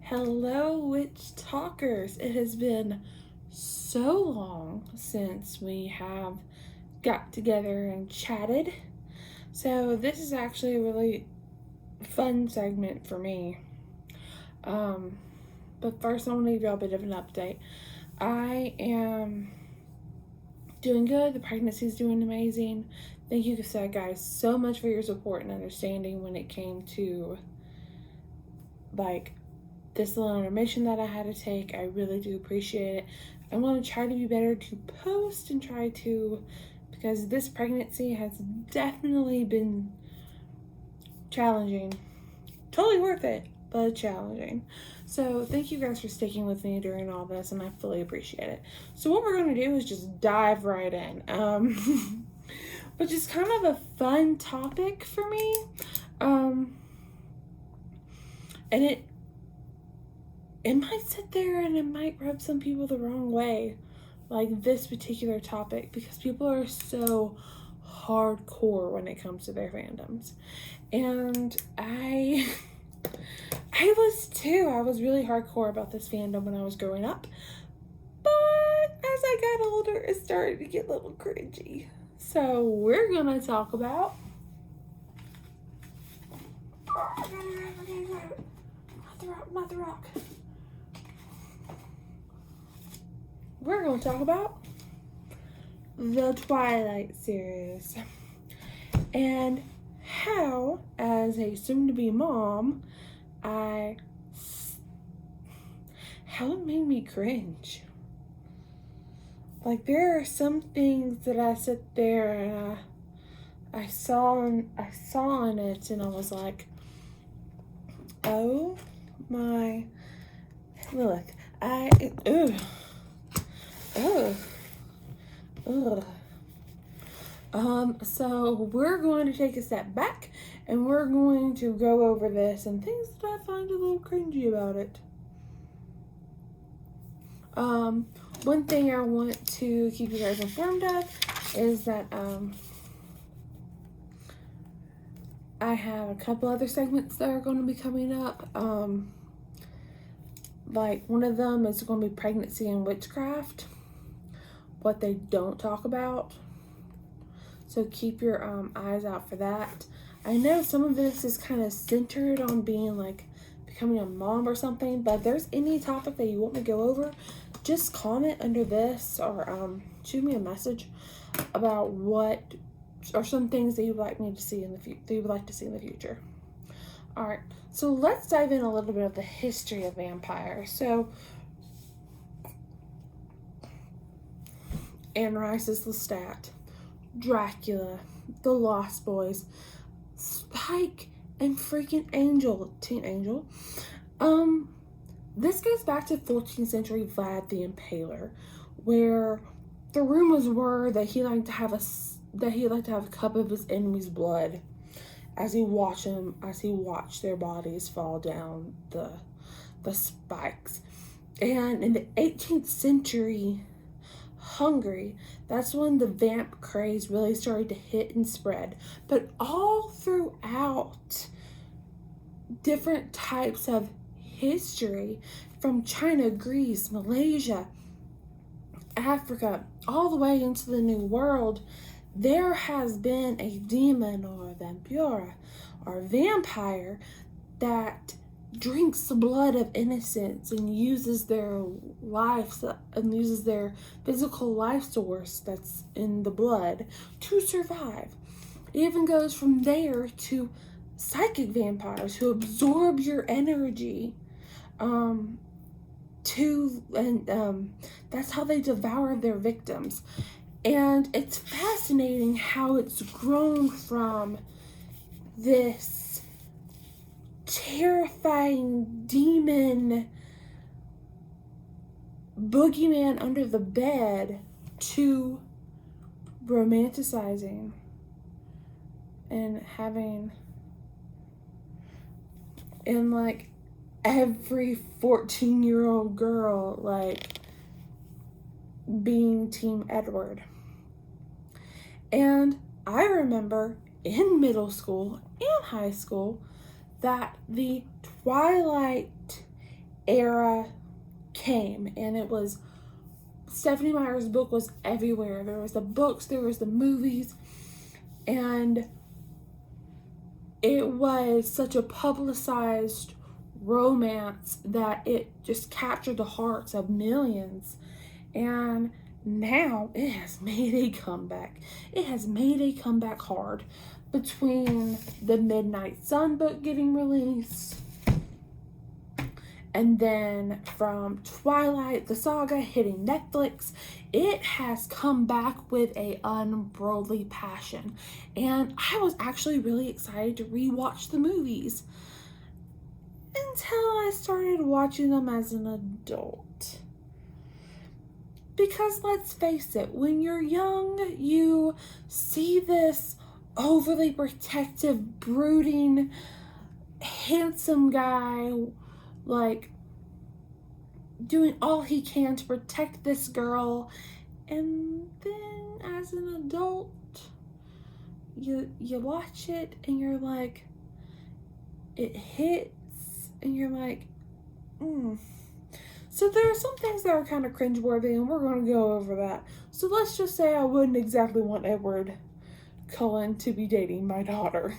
Hello, witch talkers. It has been so long since we have got together and chatted. So, this is actually a really fun segment for me. But first, I want to give y'all a bit of an update. I am doing good. The pregnancy is doing amazing. Thank you, guys, so much for your support and understanding when it came to this little intermission that I had to take. I really do appreciate it. I want to try to be better to post and because this pregnancy has definitely been challenging. Totally worth it, but challenging. So thank you guys for sticking with me during all this, and I fully appreciate it. So what we're going to do is just dive right in. Which is kind of a fun topic for me. And it might sit there and it might rub some people the wrong way, like this particular topic, because people are so hardcore when it comes to their fandoms. And I was too. I was really hardcore about this fandom when I was growing up. But as I got older, it started to get a little cringy. So we're gonna talk about not the rock. We're going to talk about the Twilight series and how, as a soon-to-be mom, how it made me cringe. Like, there are some things that I sit there and I saw in it, and I was like, oh my, look, so we're going to take a step back and we're going to go over this and things that I find a little cringy about it. One thing I want to keep you guys informed of is that, I have a couple other segments that are going to be coming up. Like, one of them is going to be pregnancy and witchcraft, what they don't talk about. So keep your eyes out for that. I know some of this is kind of centered on being like becoming a mom or something, but if there's any topic that you want me to go over, just comment under this or shoot me a message about what or some things that you would like me to see in the future. All right, so let's dive in a little bit of the history of vampires. So, Anne Rice's Lestat, Dracula, the Lost Boys, Spike, and freaking Teen Angel. This goes back to 14th century Vlad the Impaler, where the rumors were that he liked to have a cup of his enemy's blood as he watched their bodies fall down the spikes. And in the 18th century Hungary, that's when the vamp craze really started to hit and spread. But all throughout different types of history, from China, Greece, Malaysia, Africa, all the way into the New World, there has been a demon or a vampira or a vampire that drinks the blood of innocents and uses their physical life source that's in the blood to survive. It even goes from there to psychic vampires who absorb your energy that's how they devour their victims. And it's fascinating how it's grown from this terrifying demon boogeyman under the bed to romanticizing and having in like every 14-year-old girl like being Team Edward. And I remember in middle school and high school that the Twilight era came, and it was Stephenie Meyer's book was everywhere. There was the books, there was the movies, and it was such a publicized romance that it just captured the hearts of millions. And now it has made a comeback. It has made a comeback hard between the Midnight Sun book getting released, and then from Twilight, the saga hitting Netflix. It has come back with a unworldly passion. And I was actually really excited to rewatch the movies until I started watching them as an adult. Because let's face it, when you're young, you see this overly protective, brooding, handsome guy, like, doing all he can to protect this girl, and then as an adult, you watch it and you're like, it hits, and you're like, So there are some things that are kind of cringeworthy, and we're going to go over that. So let's just say I wouldn't exactly want Edward Cullen to be dating my daughter.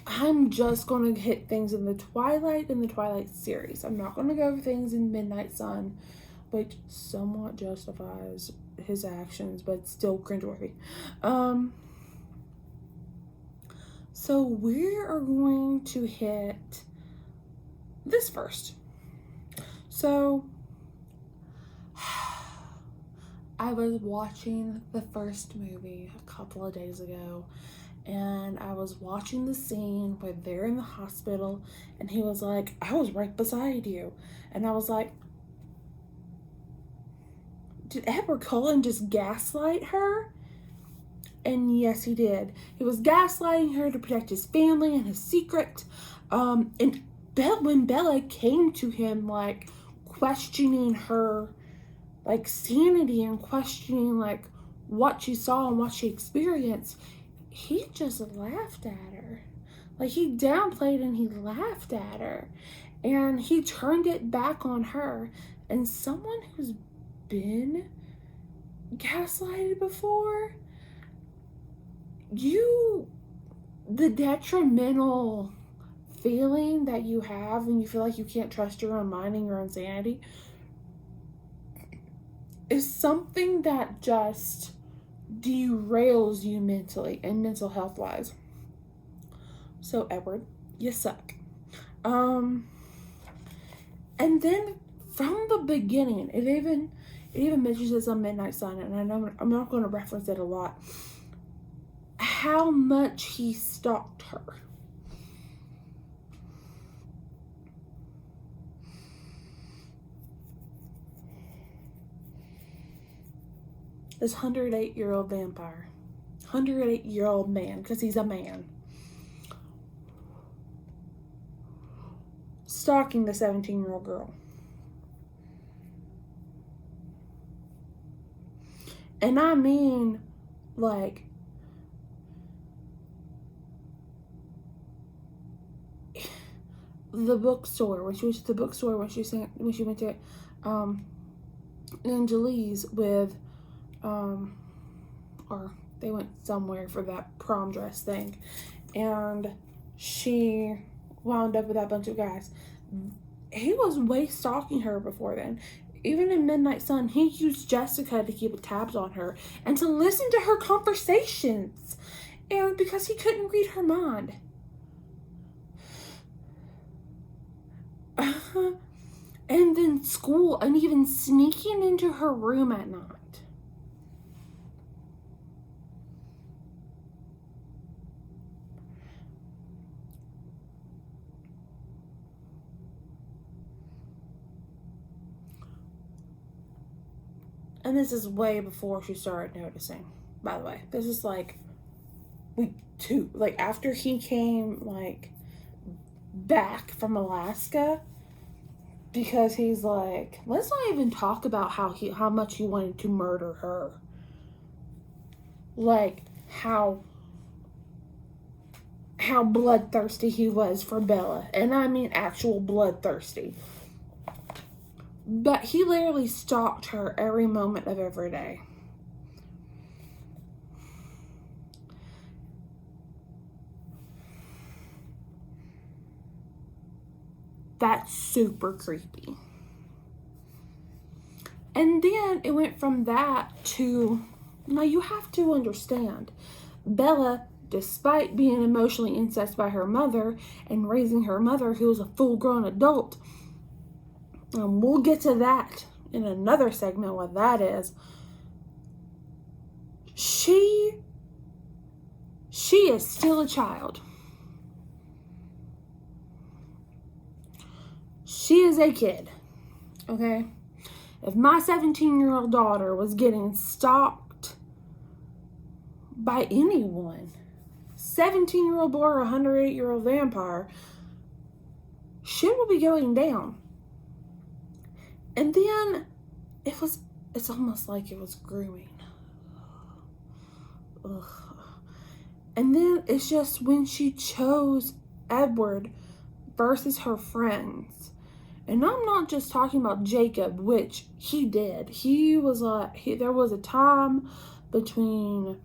I'm just going to hit things in the Twilight and the Twilight series. I'm not going to go over things in Midnight Sun, which somewhat justifies his actions, but still cringeworthy. So we are going to hit this first. So I was watching the first movie a couple of days ago, and I was watching the scene where they're in the hospital, and he was like, I was right beside you. And I was like, did Edward Cullen just gaslight her? And yes, he did. He was gaslighting her to protect his family and his secret. And when Bella came to him, like, questioning her, like, sanity and questioning, like, what she saw and what she experienced, he just laughed at her. Like, he downplayed and he laughed at her. And he turned it back on her. And someone who's been gaslighted before, the detrimental feeling that you have when you feel like you can't trust your own mind and your own sanity is something that just derails you mentally and mental health wise. So Edward, you suck. And then from the beginning, it even mentions this on Midnight Sun, and I know I'm not going to reference it a lot, how much he stalked her. This 108-year-old vampire. 108-year-old man, because he's a man. Stalking the 17-year-old girl. And I mean, like, the bookstore, when she was at the bookstore, when she went to Angelie's with, or they went somewhere for that prom dress thing, and she wound up with that bunch of guys. He was way stalking her before then. Even in Midnight Sun, he used Jessica to keep tabs on her and to listen to her conversations, and because he couldn't read her mind. And then school, and even sneaking into her room at night. And this is way before she started noticing, by the way. This is like week 2. Like, after he came, like, back from Alaska, because he's like, let's not even talk about how much he wanted to murder her. Like, how how bloodthirsty he was for Bella. And I mean actual bloodthirsty. But he literally stalked her every moment of every day. That's super creepy. And then it went from that to, now you have to understand, Bella, despite being emotionally incensed by her mother and raising her mother, who was a full-grown adult, and we'll get to that in another segment, what that is, she is still a child. She is a kid, okay? If my 17-year-old daughter was getting stalked by anyone, 17-year-old boy or 108-year-old vampire, shit will be going down. And then it's almost like it was grooming. Ugh. And then it's just when she chose Edward versus her friends. And I'm not just talking about Jacob, which he did. There was a time between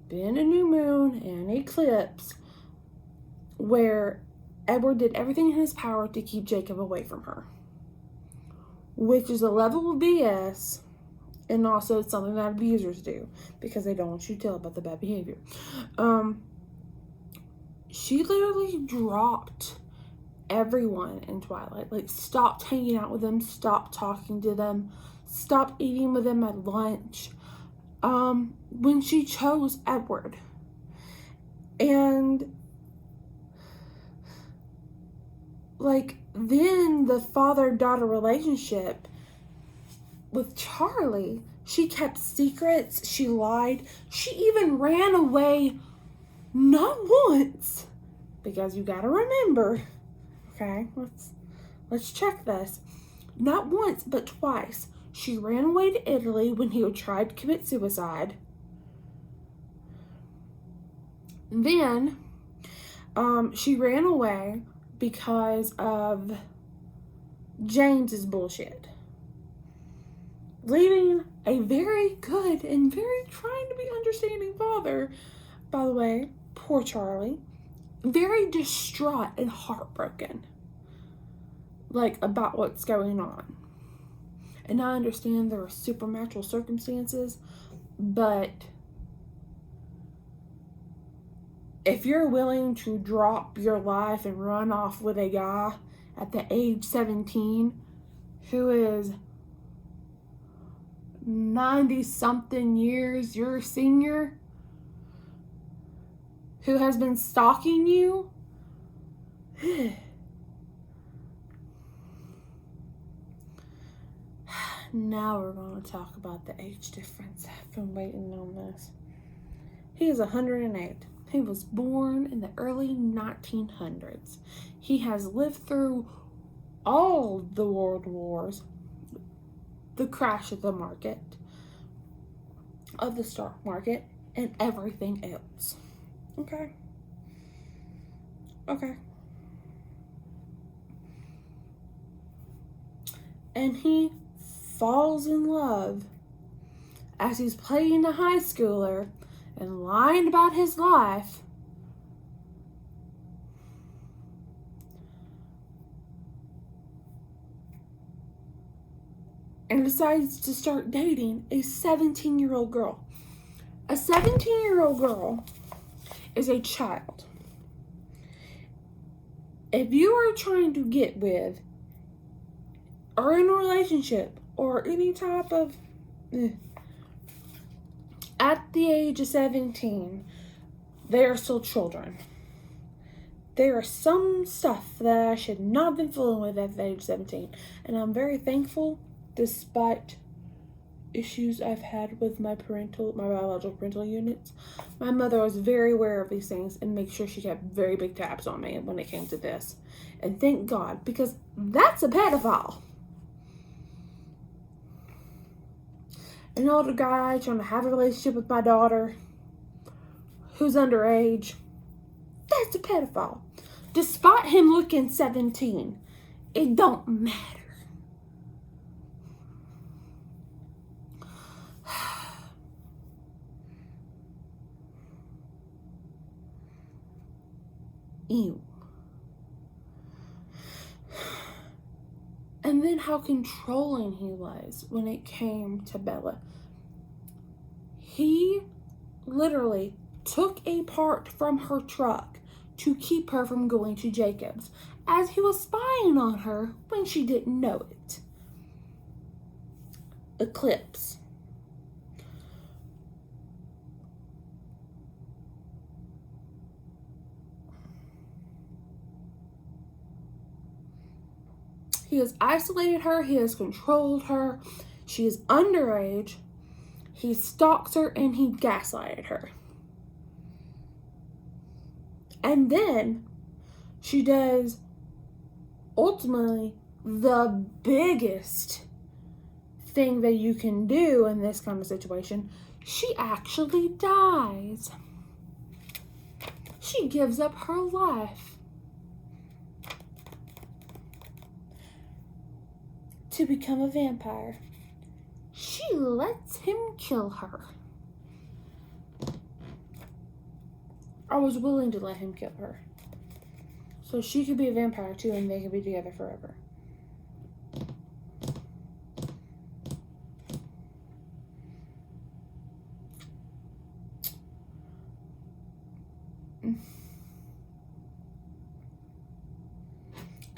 being a new moon and eclipse where Edward did everything in his power to keep Jacob away from her. Which is a level of BS, and also it's something that abusers do because they don't want you to tell about the bad behavior. She literally dropped everyone in Twilight. Like, stopped hanging out with them, stopped talking to them, stopped eating with them at lunch. When she chose Edward. And like, then the father-daughter relationship with Charlie, she kept secrets, she lied, she even ran away not once, because you gotta remember, okay, let's check this, not once but twice. She ran away to Italy when he tried to commit suicide. Then she ran away because of James's bullshit, leaving a very good and very trying to be understanding father, by the way, poor Charlie, very distraught and heartbroken, like, about what's going on. And I understand there are supernatural circumstances, but if you're willing to drop your life and run off with a guy at the age 17 who is 90-something years your senior, who has been stalking you, now we're going to talk about the age difference. I've been waiting on this. He is 108. He was born in the early 1900s. He has lived through all the world wars, the crash of the market, of the stock market, and everything else. Okay? Okay. And he falls in love as he's playing a high schooler and lying about his life, and decides to start dating a 17-year-old girl. A 17-year-old girl is a child. If you are trying to get with, or in a relationship, or any type of, at the age of 17, they are still children. There is some stuff that I should not have been fooling with at the age of 17. And I'm very thankful, despite issues I've had with my biological parental units. My mother was very aware of these things and made sure she kept very big tabs on me when it came to this. And thank God, because that's a pedophile. An older guy trying to have a relationship with my daughter who's underage. That's a pedophile. Despite him looking 17, it don't matter. Ew. And then how controlling he was when it came to Bella. He literally took a part from her truck to keep her from going to Jacob's, as he was spying on her when she didn't know it. Eclipse. He has isolated her. He has controlled her. She is underage. He stalks her and he gaslighted her. And then she does ultimately the biggest thing that you can do in this kind of situation. She actually dies. She gives up her life to become a vampire. She lets him kill her. I was willing to let him kill her, so she could be a vampire too and they could be together forever.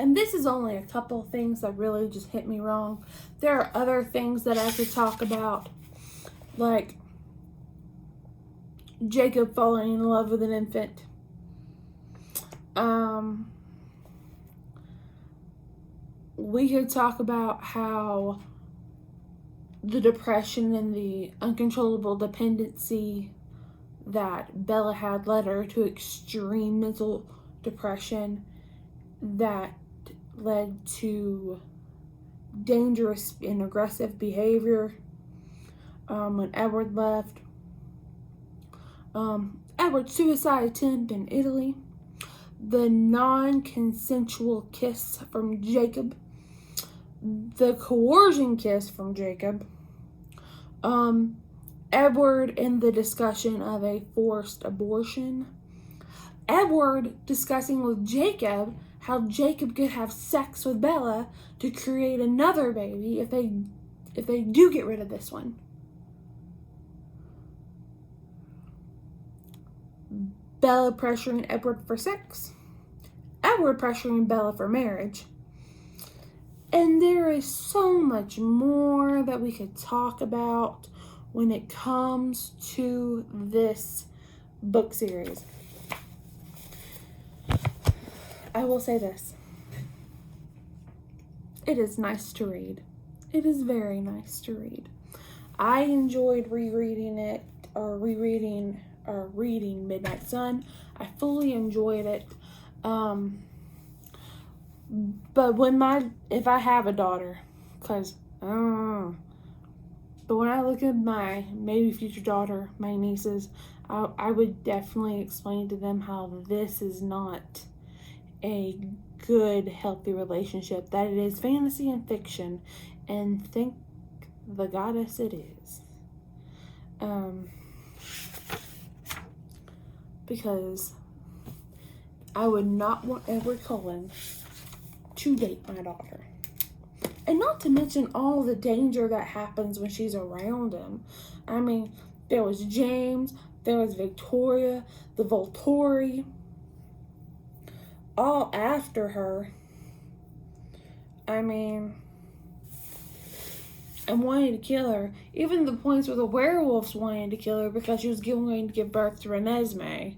And this is only a couple of things that really just hit me wrong. There are other things that I could talk about, like Jacob falling in love with an infant. We could talk about how the depression and the uncontrollable dependency that Bella had led her to extreme mental depression that led to dangerous and aggressive behavior when Edward left. Edward's suicide attempt in Italy. The non-consensual kiss from Jacob. The coercion kiss from Jacob. Edward in the discussion of a forced abortion. Edward discussing with Jacob how Jacob could have sex with Bella to create another baby if they do get rid of this one. Bella pressuring Edward for sex. Edward pressuring Bella for marriage. And there is so much more that we could talk about when it comes to this book series. I will say this. It is nice to read. It is very nice to read. I enjoyed reading reading Midnight Sun. I fully enjoyed it. But if I have a daughter, but when I look at my maybe future daughter, my nieces, I would definitely explain to them how this is not a good, healthy relationship, that it is fantasy and fiction, and thank the goddess it is. Because I would not want Edward Cullen to date my daughter. And not to mention all the danger that happens when she's around him. I mean, there was James, there was Victoria, the Volturi, all after her. I mean, and wanting to kill her. Even the points where the werewolves wanted to kill her because she was going to give birth to Renesmee.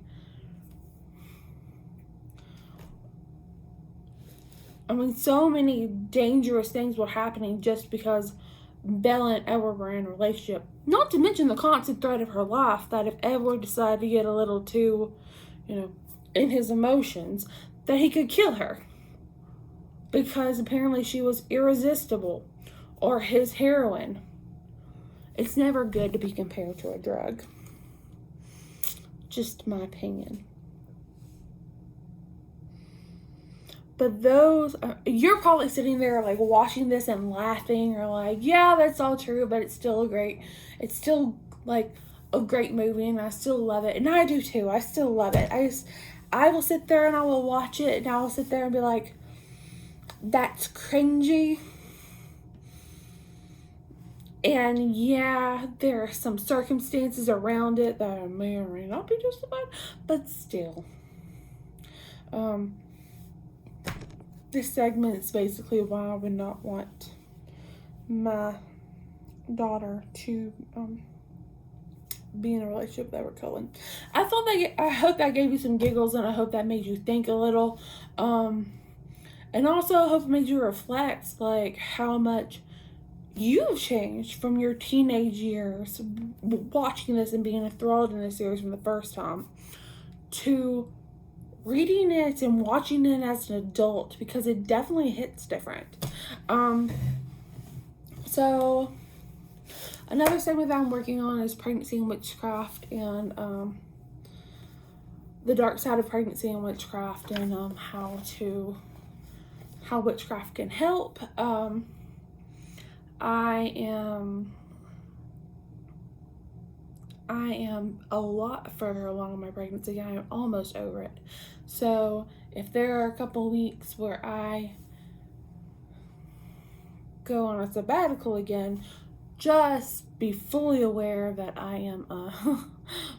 I mean, so many dangerous things were happening just because Bella and Edward were in a relationship. Not to mention the constant threat of her life, that if Edward decided to get a little too, in his emotions, that he could kill her. Because apparently she was irresistible. Or his heroin. It's never good to be compared to a drug. Just my opinion. But those, you're probably sitting there like watching this and laughing or like, yeah, that's all true, but it's still like a great movie and I still love it. And I do too. I still love it. I will sit there and I will watch it and I will sit there and be like, that's cringy. And yeah, there are some circumstances around it that may or may not be justified, but still. This segment is basically why I would not want my daughter to be in a relationship that we're killing. I hope that gave you some giggles and I hope that made you think a little. And also I hope it made you reflect like how much you've changed from your teenage years watching this and being enthralled in this series from the first time to reading it and watching it as an adult, because it definitely hits different. So another segment that I'm working on is pregnancy and witchcraft and the dark side of pregnancy and witchcraft and how witchcraft can help. I am a lot further along in my pregnancy. I am almost over it. So if there are a couple weeks where I go on a sabbatical again, just be fully aware that I am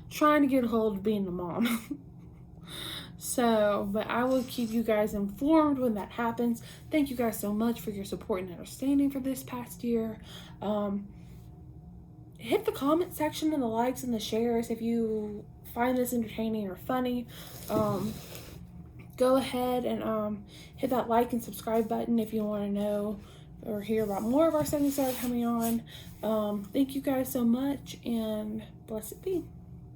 trying to get a hold of being a mom. So, but I will keep you guys informed when that happens. Thank you guys so much for your support and understanding for this past year. Hit the comment section and the likes and the shares if you find this entertaining or funny. Go ahead and hit that like and subscribe button if you want to know or hear about more of our segments that are coming on. Thank you guys so much, and blessed be.